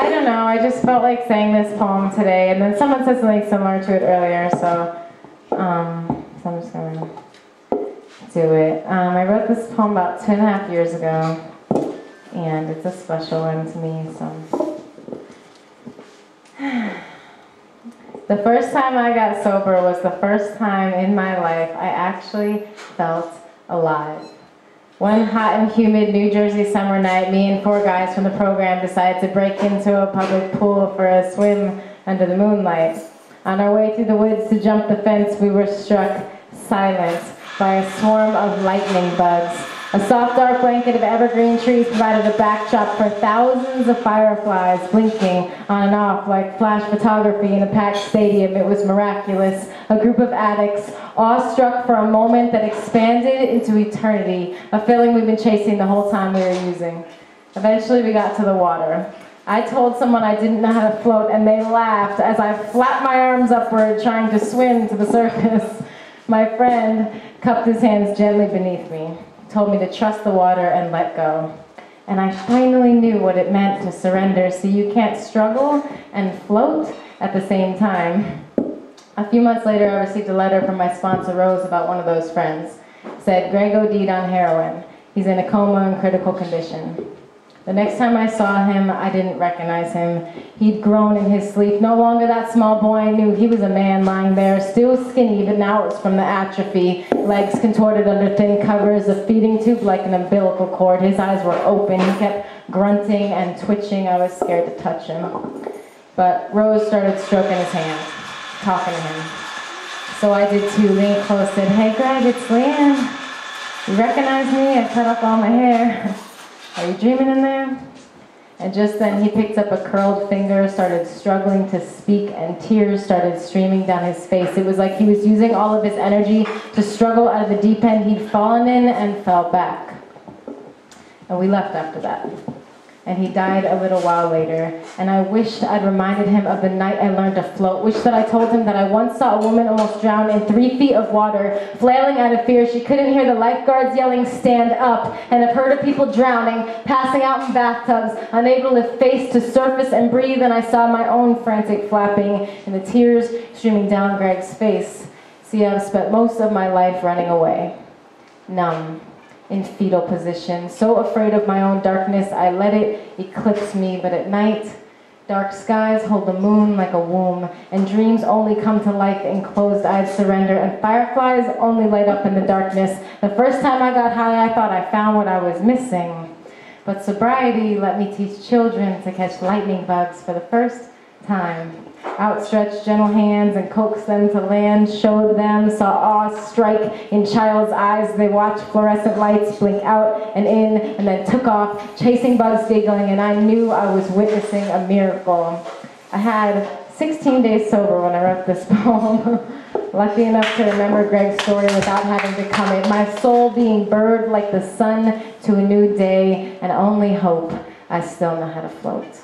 I don't know, I just felt like saying this poem today, and then someone said something similar to it earlier, so I'm just gonna do it. I wrote this poem about 2.5 years ago, and it's a special one to me, so. The first time I got sober was the first time in my life I actually felt alive. One hot and humid New Jersey summer night, me and 4 guys from the program decided to break into a public pool for a swim under the moonlight. On our way through the woods to jump the fence, we were struck silent by a swarm of lightning bugs. A soft, dark blanket of evergreen trees provided a backdrop for thousands of fireflies blinking on and off like flash photography in a packed stadium. It was miraculous. A group of addicts, awestruck for a moment that expanded into eternity, a feeling we've been chasing the whole time we were using. Eventually, we got to the water. I told someone I didn't know how to float, and they laughed as I flapped my arms upward, trying to swim to the surface. My friend cupped his hands gently beneath me, told me to trust the water and let go. And I finally knew what it meant to surrender, so you can't struggle and float at the same time. A few months later, I received a letter from my sponsor, Rose, about one of those friends. It said, Greg OD'd on heroin. He's in a coma and critical condition. The next time I saw him, I didn't recognize him. He'd grown in his sleep. No longer that small boy I knew. He was a man lying there, still skinny, but now it was from the atrophy. Legs contorted under thin covers, a feeding tube like an umbilical cord. His eyes were open. He kept grunting and twitching. I was scared to touch him. But Rose started stroking his hand, talking to him. So I did too, leaned close, said, Hey Greg, it's LeighAnn. You recognize me? I cut off all my hair. Are you dreaming in there? And just then he picked up a curled finger, started struggling to speak, and tears started streaming down his face. It was like he was using all of his energy to struggle out of the deep end he'd fallen in and fell back. And we left after that. And he died a little while later. And I wished I'd reminded him of the night I learned to float. Wished that I told him that I once saw a woman almost drown in 3 feet of water, flailing out of fear. She couldn't hear the lifeguards yelling, stand up, and have heard of people drowning, passing out in bathtubs, unable to lift face to surface and breathe. And I saw my own frantic flapping and the tears streaming down Greg's face. See, I've spent most of my life running away, numb, in fetal position, so afraid of my own darkness, I let it eclipse me. But at night, dark skies hold the moon like a womb, and dreams only come to life in closed-eyed surrender, and fireflies only light up in the darkness. The first time I got high, I thought I found what I was missing. But sobriety let me teach children to catch lightning bugs for the first time. Outstretched gentle hands and coaxed them to land, showed them, saw awe strike in child's eyes. They watched fluorescent lights blink out and in, and then took off, chasing bugs, giggling, and I knew I was witnessing a miracle. I had 16 days sober when I wrote this poem. Lucky enough to remember Greg's story without having to come it. My soul being bird like the sun to a new day, and only hope I still know how to float.